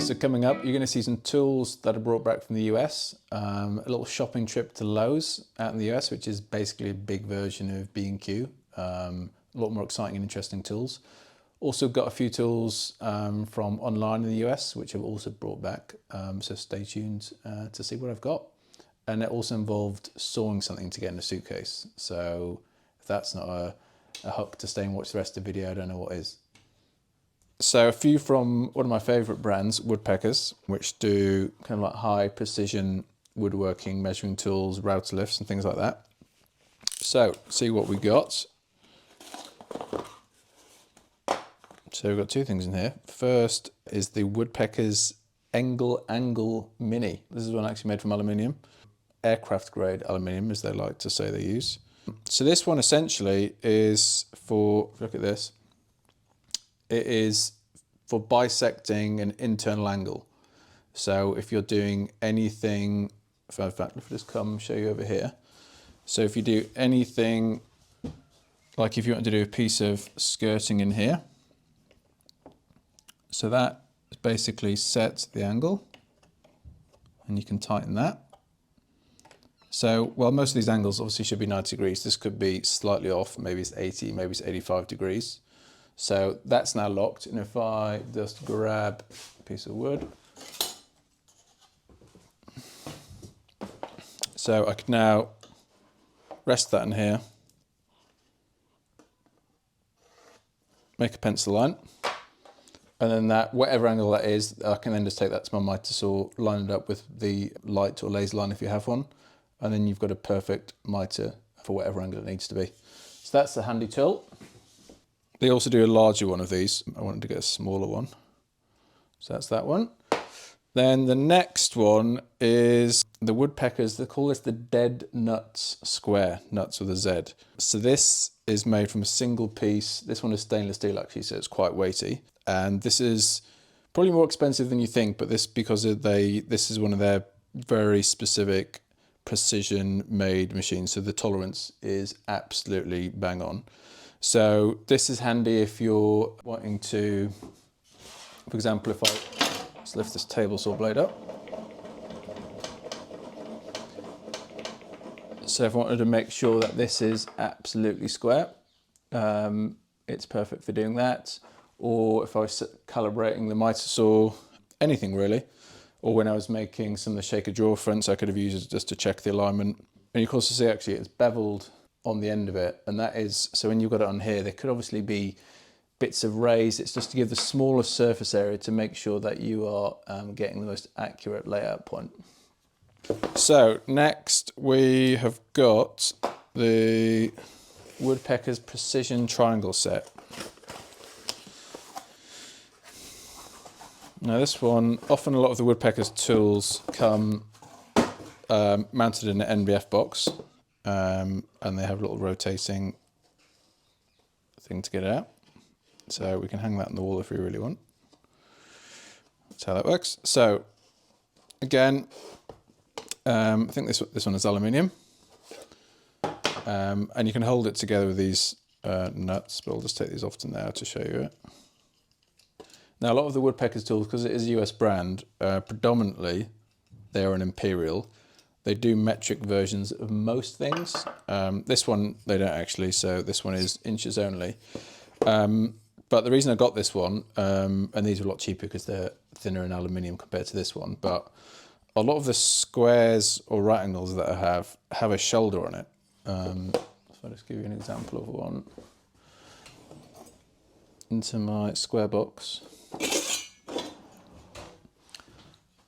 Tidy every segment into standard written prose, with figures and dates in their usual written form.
Okay, so coming up, you're going to see some tools that are brought back from the US. A little shopping trip to Lowe's out in the US, which is basically a big version of B&Q. A lot more exciting and interesting tools. Also got a few tools from online in the US, which I've also brought back. So stay tuned to see what I've got. And it also involved sawing something to get in a suitcase. So if that's not a hook to stay and watch the rest of the video, I don't know what is. So a few from one of my favourite brands, Woodpeckers, which do kind of like high precision woodworking, measuring tools, router lifts and things like that. So see what we got. So we've got two things in here. First is the Woodpeckers Angle Mini. This is one actually made from aluminium, aircraft grade aluminium as they like to say they use. So this one essentially is for, look at this, it is for bisecting an internal angle. So if you're doing anything, in fact, if I just come show you over here. So if you do anything, like if you want to do a piece of skirting in here, so that basically sets the angle and you can tighten that. So, well, most of these angles obviously should be 90 degrees. This could be slightly off, maybe it's 80, maybe it's 85 degrees. So that's now locked. And if I just grab a piece of wood, so I could now rest that in here, make a pencil line, and then that, whatever angle that is, I can then just take that to my miter saw, line it up with the light or laser line if you have one, and then you've got a perfect miter for whatever angle it needs to be. So that's the handy tool. They also do a larger one of these. I wanted to get a smaller one. So that's that one. Then the next one is the Woodpeckers. They call this the Dead Nuts Square, nuts with a Z. So this is made from a single piece. This one is stainless steel actually, so it's quite weighty. And this is probably more expensive than you think, but this because this is one of their very specific precision made machines. So the tolerance is absolutely bang on. So this is handy if you're wanting to, for example, if I just lift this table saw blade up. So if I wanted to make sure that this is absolutely square, it's perfect for doing that. Or if I was calibrating the miter saw, anything really. Or when I was making some of the shaker drawer fronts, I could have used it just to check the alignment. And you can also see actually it's beveled on the end of it, and that is, so when you've got it on here, there could obviously be bits of raised. It's just to give the smallest surface area to make sure that you are getting the most accurate layout point. So next we have got the Woodpecker's Precision Triangle Set. Now this one, often a lot of the Woodpecker's tools come mounted in an NBF box. And they have a little rotating thing to get it out. So we can hang that on the wall if we really want. That's how that works. So again, I think this one is aluminium. And you can hold it together with these nuts, but I'll just take these off to now to show you it. Now a lot of the Woodpecker's tools, because it is a US brand, predominantly they are an imperial. They do metric versions of most things. This one, they don't actually, so this one is inches only. But the reason I got this one, and these are a lot cheaper because they're thinner in aluminium compared to this one, but a lot of the squares or right angles that I have a shoulder on it. So I'll just give you an example of one. Into my square box.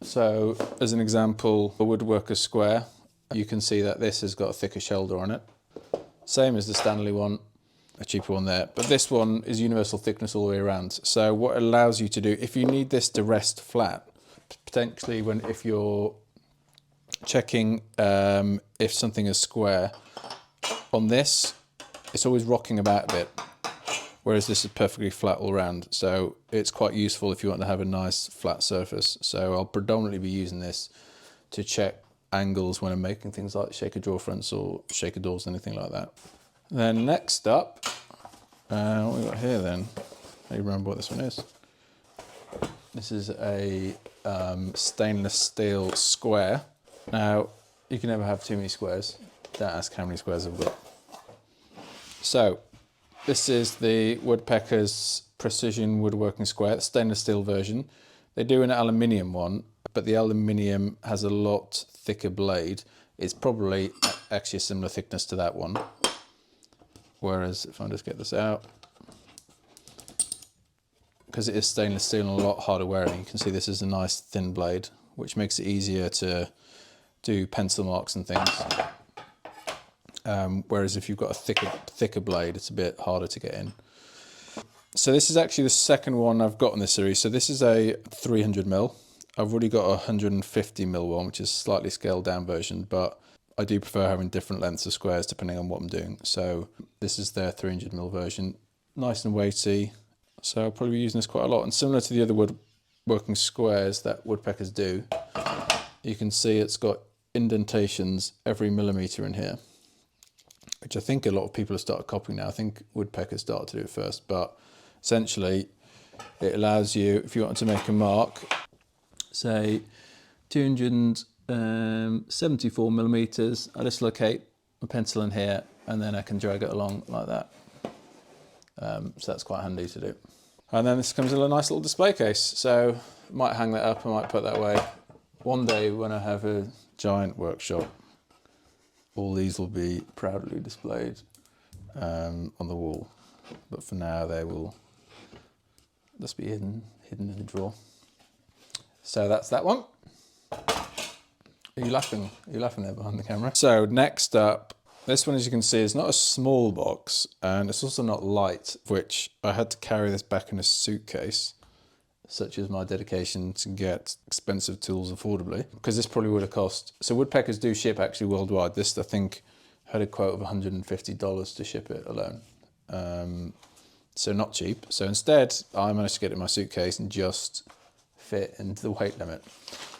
So as an example, a Woodworker square, you can see that this has got a thicker shoulder on it. Same as the Stanley one, a cheaper one there. But this one is universal thickness all the way around. So what it allows you to do, if you need this to rest flat, potentially if you're checking if something is square, on this, it's always rocking about a bit. Whereas this is perfectly flat all around. So it's quite useful if you want to have a nice flat surface. So I'll predominantly be using this to check angles when I'm making things like shaker drawer fronts or shaker doors, anything like that. Then next up, what we got here then? I remember what this one is. This is a stainless steel square. Now, you can never have too many squares. Don't ask how many squares I've got. So, this is the Woodpecker's Precision Woodworking Square, the stainless steel version. They do an aluminium one, but the aluminium has a lot thicker blade. It's probably actually a similar thickness to that one. Whereas, if I just get this out, because it is stainless steel and a lot harder wearing, you can see this is a nice thin blade, which makes it easier to do pencil marks and things. Whereas if you've got a thicker blade, it's a bit harder to get in. So this is actually the second one I've got in this series. So this is a 300mm. I've already got a 150mm one, which is a slightly scaled down version, but I do prefer having different lengths of squares depending on what I'm doing. So this is their 300mm version, nice and weighty. So I'll probably be using this quite a lot. And similar to the other woodworking squares that Woodpeckers do, you can see it's got indentations every millimetre in here, which I think a lot of people have started copying now. I think Woodpecker started to do it first, but essentially it allows you, if you want to make a mark, say 274mm, I just locate my pencil in here and then I can drag it along like that. So that's quite handy to do. And then this comes in a nice little display case. So I might hang that up, I might put that away. One day when I have a giant workshop, all these will be proudly displayed on the wall. But for now, they will just be hidden in the drawer. So that's that one. Are you laughing? Are you laughing there behind the camera? So next up, this one, as you can see, is not a small box, and it's also not light, which I had to carry this back in a suitcase, such as my dedication to get expensive tools affordably, because this probably would have cost, so Woodpeckers do ship actually worldwide. This, I think, had a quote of $150 to ship it alone. So not cheap. So instead, I managed to get it in my suitcase and just fit into the weight limit.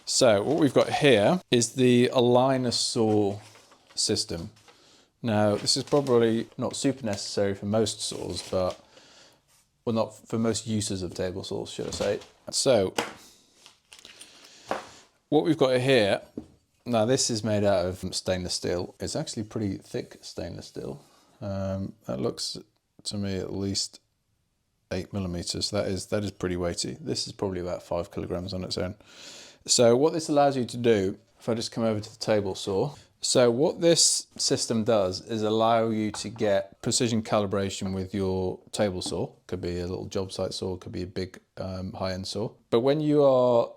So what we've got here is the aligner saw system. Now, this is probably not super necessary for most saws, but, well, not for most users of table saws, should I say. So, what we've got here, now this is made out of stainless steel. It's actually pretty thick stainless steel. That looks to me at least 8mm. That is pretty weighty. This is probably about 5 kilograms on its own. So what this allows you to do, if I just come over to the table saw, so what this system does is allow you to get precision calibration with your table saw. Could be a little job site saw, could be a big high-end saw. But when you are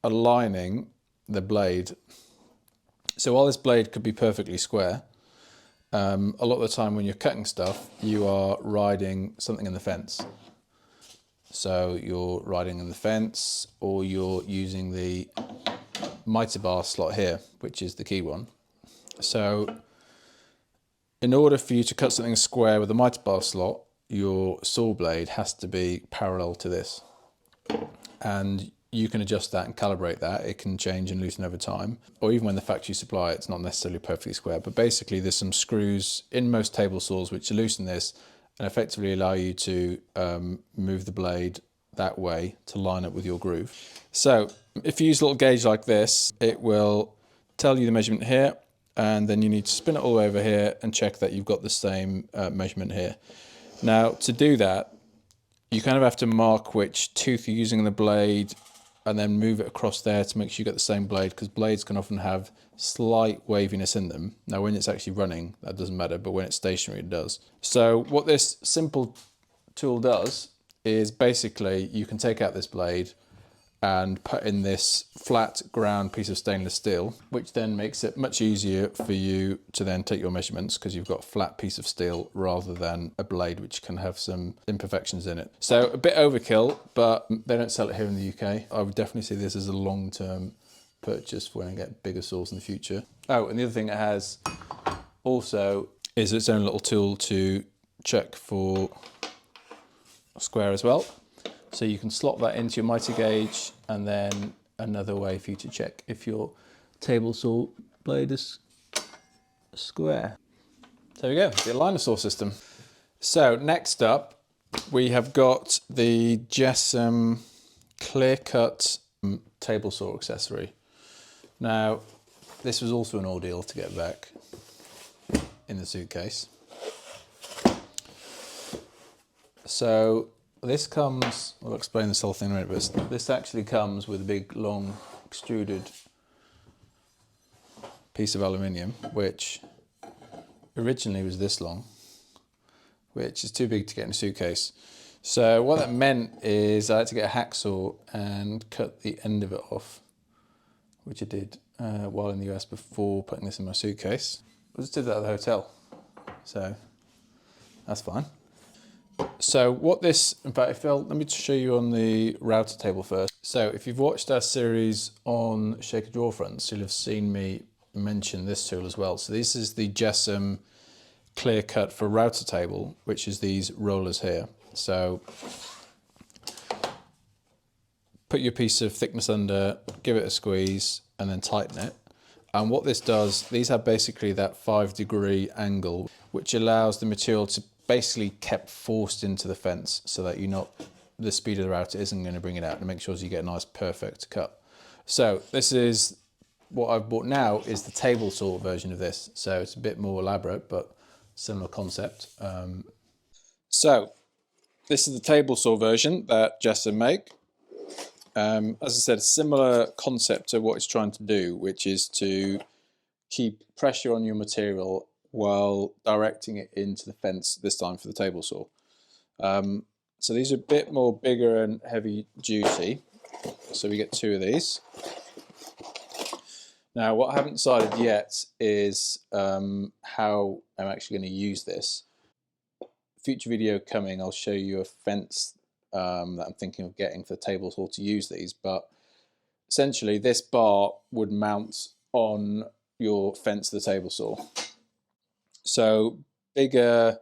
aligning the blade, so while this blade could be perfectly square, a lot of the time when you're cutting stuff, you are riding something in the fence. So you're riding in the fence, or you're using the mitre bar slot here, which is the key one. So in order for you to cut something square with a mitre bar slot, your saw blade has to be parallel to this. And you can adjust that and calibrate that. It can change and loosen over time. Or even when the factory supply, it's not necessarily perfectly square. But basically there's some screws in most table saws which loosen this and effectively allow you to move the blade that way to line up with your groove. So if you use a little gauge like this, it will tell you the measurement here, and then you need to spin it all the way over here and check that you've got the same measurement here. Now, to do that, you kind of have to mark which tooth you're using in the blade and then move it across there to make sure you get the same blade, because blades can often have slight waviness in them. Now, when it's actually running, that doesn't matter, but when it's stationary, it does. So what this simple tool does is basically you can take out this blade and put in this flat ground piece of stainless steel, which then makes it much easier for you to then take your measurements, because you've got a flat piece of steel rather than a blade which can have some imperfections in it. So a bit overkill, but they don't sell it here in the UK. I would definitely see this as a long-term purchase for when I get bigger saws in the future. Oh, and the other thing it has also is its own little tool to check for a square as well. So you can slot that into your mitre gauge, and then another way for you to check if your table saw blade is square. There we go, the aligner saw system. So next up, we have got the JessEm Clearcut table saw accessory. Now, this was also an ordeal to get back in the suitcase. So this comes, I'll explain this whole thing in a minute, but this actually comes with a big long extruded piece of aluminium, which originally was this long, which is too big to get in a suitcase. So what that meant is I had to get a hacksaw and cut the end of it off, which I did while in the US before putting this in my suitcase. I just did that at the hotel, so that's fine. So what this, in fact, let me just show you on the router table first. So if you've watched our series on shaker drawer fronts, you'll have seen me mention this tool as well. So this is the JessEm Clearcut for router table, which is these rollers here. So put your piece of thickness under, give it a squeeze, and then tighten it. And what this does, these have basically that 5-degree angle, which allows the material to basically kept forced into the fence so that the speed of the router isn't going to bring it out, and make sure you get a nice perfect cut. So this is what I've bought now, is the table saw version of this. So it's a bit more elaborate, but similar concept. So this is the table saw version that JessEm make. As I said, a similar concept to what it's trying to do, which is to keep pressure on your material while directing it into the fence, this time for the table saw. So these are a bit more bigger and heavy duty. So we get 2 of these. Now what I haven't decided yet is how I'm actually going to use this. Future video coming, I'll show you a fence that I'm thinking of getting for the table saw to use these, but essentially this bar would mount on your fence of the table saw. So bigger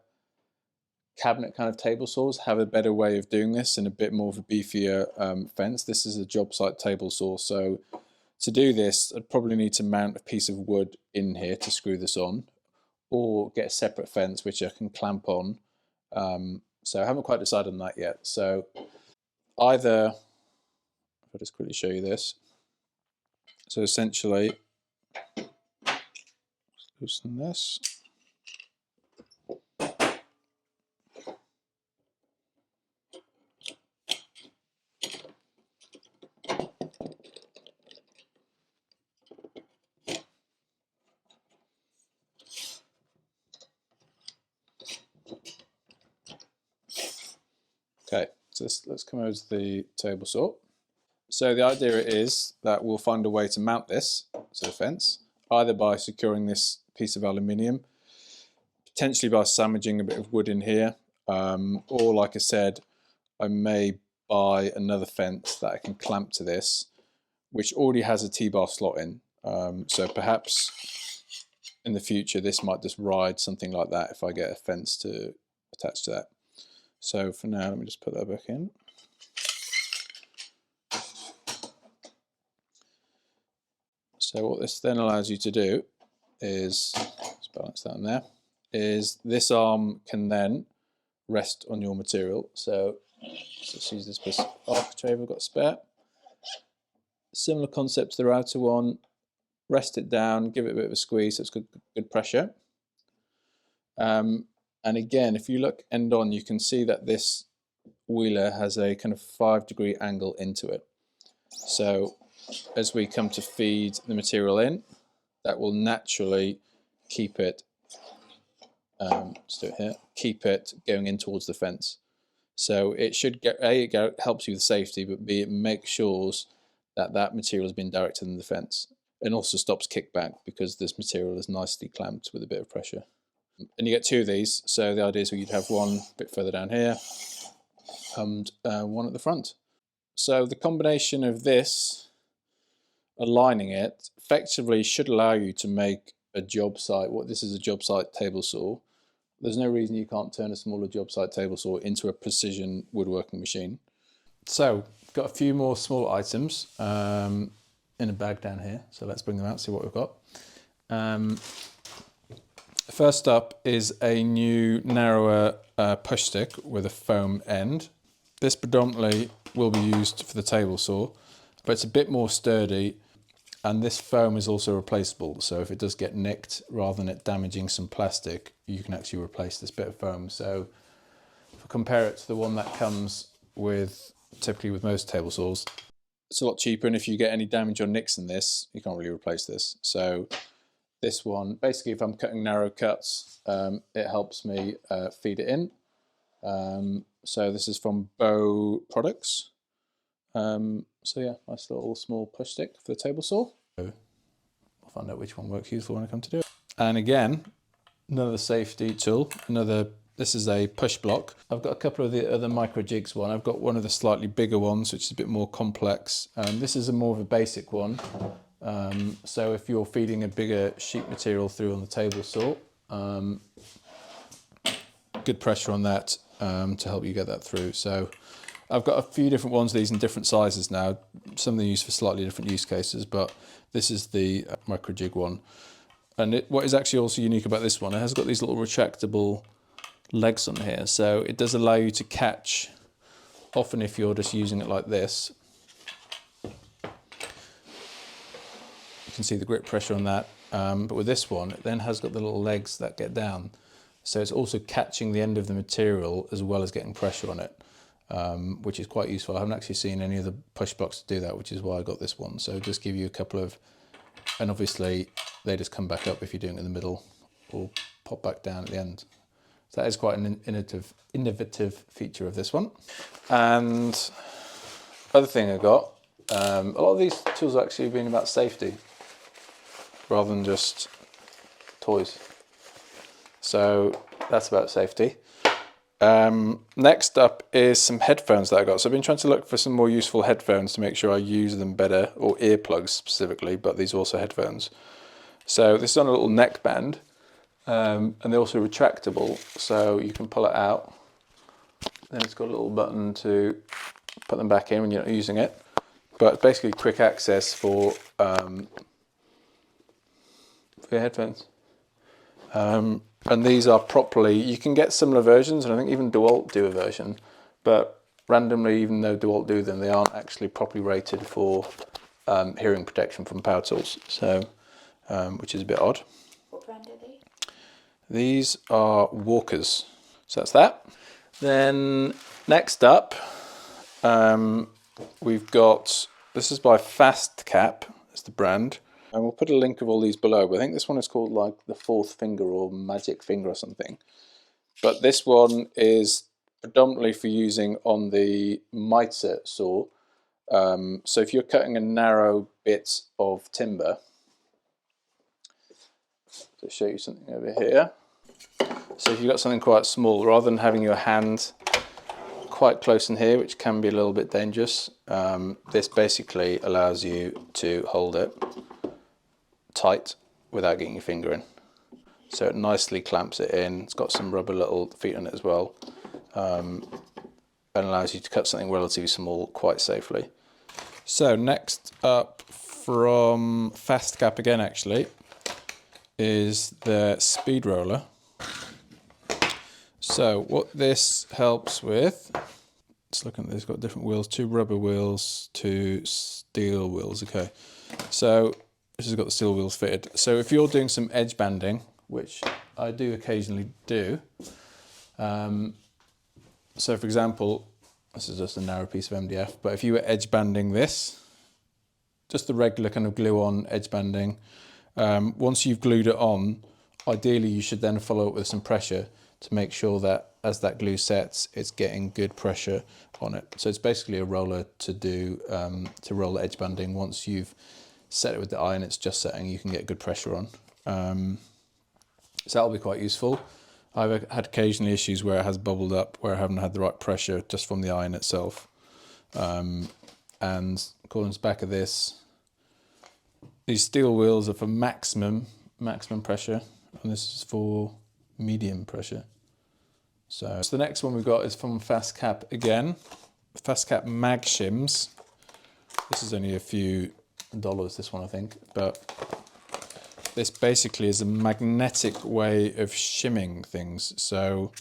cabinet kind of table saws have a better way of doing this and a bit more of a beefier fence. This is a job site table saw, so to do this I'd probably need to mount a piece of wood in here to screw this on, or get a separate fence which I can clamp on. So I haven't quite decided on that yet. So either, if I just quickly show you this, so essentially loosen this. Okay, so let's come over to the table saw. So the idea is that we'll find a way to mount this to the fence, either by securing this piece of aluminium, potentially by sandwiching a bit of wood in here, or like I said, I may buy another fence that I can clamp to this, which already has a T-bar slot in. So perhaps in the future this might just ride something like that if I get a fence to attach to that. So for now, let me just put that back in. So what this then allows you to do is, let's balance that in there, is this arm can then rest on your material. So let's use this piece of architrave I've got spare. Similar concept to the router one. Rest it down, give it a bit of a squeeze so it's good pressure. And again, if you look end on, you can see that this wheeler has a kind of 5-degree angle into it. So as we come to feed the material in, that will naturally keep it, let's do it here, keep it going in towards the fence. So it should get, A, it helps you with safety, but B, it makes sure that that material has been directed in the fence, and also stops kickback because this material is nicely clamped with a bit of pressure. And you get 2 of these, so the idea is you'd have one a bit further down here and one at the front. So the combination of this, aligning it, effectively should allow you to make a job site, this is a job site table saw. There's no reason you can't turn a smaller job site table saw into a precision woodworking machine. So, got a few more small items in a bag down here, so let's bring them out, see what we've got. First up is a new narrower push stick with a foam end. This predominantly will be used for the table saw, but it's a bit more sturdy, and this foam is also replaceable. So if it does get nicked, rather than it damaging some plastic, you can actually replace this bit of foam. So if I compare it to the one that comes with, typically with most table saws, it's a lot cheaper, and if you get any damage or nicks in this, you can't really replace this. So this one, basically if I'm cutting narrow cuts, it helps me feed it in. So this is from Bow Products. So yeah, nice little small push stick for the table saw. I'll find out which one works useful when I come to do it. And again, another safety tool, this is a push block. I've got a couple of the other micro jigs one. I've got one of the slightly bigger ones, which is a bit more complex. This is more of a basic one. So if you're feeding a bigger sheet material through on the table saw, good pressure on that to help you get that through. So I've got a few different ones of these in different sizes now. Some of them are used for slightly different use cases, but this is the micro jig one. And what is actually also unique about this one, it has got these little retractable legs on here, so it does allow you to catch. Often if you're just using it like this, you can see the grip pressure on that, but with this one it then has got the little legs that get down, so it's also catching the end of the material as well as getting pressure on it, which is quite useful. I haven't actually seen any of the push blocks do that, which is why I got this one. So just give you a couple of, and obviously they just come back up if you're doing it in the middle, or pop back down at the end. So that is quite an innovative feature of this one. And other thing I got, a lot of these tools have actually been about safety rather than just toys. So that's about safety. Next up is some headphones that I got. So I've been trying to look for some more useful headphones to make sure I use them better, or earplugs specifically, but these are also headphones. So this is on a little neck band. And they're also retractable, so you can pull it out. Then it's got a little button to put them back in when you're not using it. But it's basically quick access for your headphones. And these are properly, you can get similar versions, and I think even DeWalt do a version, but randomly, even though DeWalt do them, they aren't actually properly rated for hearing protection from power tools, so which is a bit odd. What brand are they? These are Walkers, so that's that. Then next up, we've got, this is by FastCap, it's the brand, and we'll put a link of all these below, but I think this one is called like the fourth finger or magic finger or something. But this one is predominantly for using on the miter saw. So if you're cutting a narrow bit of timber, to show you something over here. So if you've got something quite small, rather than having your hand quite close in here, which can be a little bit dangerous, this basically allows you to hold it tight without getting your finger in. So it nicely clamps it in. It's got some rubber little feet on it as well, and allows you to cut something relatively small quite safely. So next up from FastCap again actually, is the speed roller. So what this helps with, let's look at this, it's got different wheels, 2 rubber wheels, 2 steel wheels, okay. So this has got the steel wheels fitted. So if you're doing some edge banding, which I do occasionally do, so for example, this is just a narrow piece of MDF, but if you were edge banding this, just the regular kind of glue on edge banding, once you've glued it on, ideally you should then follow it with some pressure to make sure that as that glue sets, it's getting good pressure on it. So it's basically a roller to do, to roll the edge banding. Once you've set it with the iron, it's just setting, you can get good pressure on. So that'll be quite useful. I've had occasionally issues where it has bubbled up, where I haven't had the right pressure just from the iron itself. And according to the back of this, these steel wheels are for maximum pressure, and this is for medium pressure. So the next one we've got is from FastCap again, FastCap mag shims. This is only a few dollars, this one I think, but this basically is a magnetic way of shimming things. So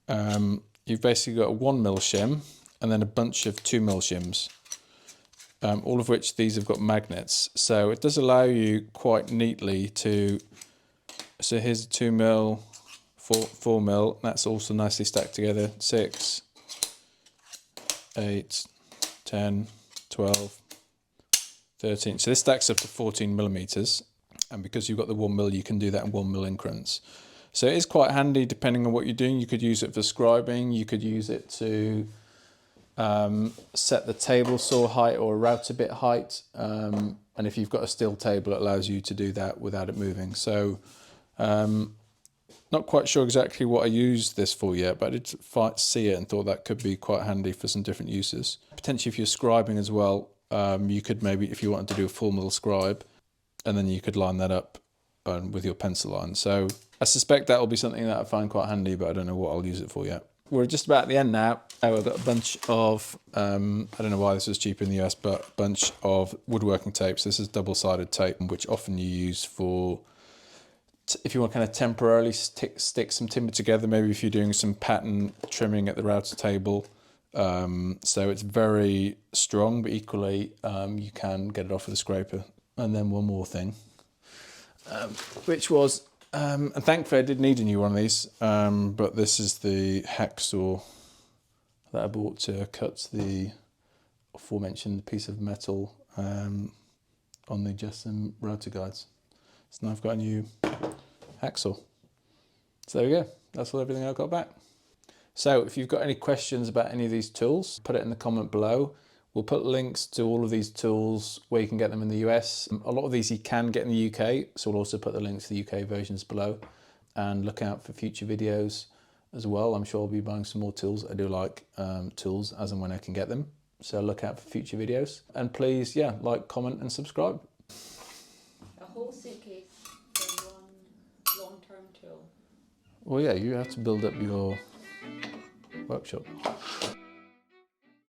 you've basically got a 1mm shim, and then a bunch of 2mm shims, all of which these have got magnets. So it does allow you quite neatly to, so here's a 2mm, 4mm, that's also nicely stacked together, 6, 8, 10, 12, 13. So this stacks up to 14mm, and because you've got the 1mm, you can do that in 1mm increments. So it is quite handy depending on what you're doing. You could use it for scribing, you could use it to set the table saw height or a router bit height, and if you've got a steel table, it allows you to do that without it moving. So not quite sure exactly what I used this for yet, but I did see it and thought that could be quite handy for some different uses. Potentially if you're scribing as well, you could maybe, if you wanted to do a full mill scribe, and then you could line that up with your pencil line. So I suspect that will be something that I find quite handy, but I don't know what I'll use it for yet. We're just about at the end now. I've got a bunch of, I don't know why this was cheap in the US, but a bunch of woodworking tapes. This is double-sided tape, which often you use for, if you want to kind of temporarily stick some timber together, maybe if you're doing some pattern trimming at the router table. So it's very strong, but equally you can get it off with a scraper. And then one more thing, which was, and thankfully I did need a new one of these, but this is the hacksaw that I bought to cut the aforementioned piece of metal on the JessEm router guides. So now I've got a new hacksaw. So there we go, that's everything I've got back. So if you've got any questions about any of these tools, put it in the comment below. We'll put links to all of these tools where you can get them in the US. A lot of these you can get in the UK, so we'll also put the links to the UK versions below. And look out for future videos as well. I'm sure I'll be buying some more tools. I do like tools as and when I can get them. So look out for future videos. And please, yeah, like, comment and subscribe. A whole suitcase for one long-term tool. Well, yeah, you have to build up your workshop.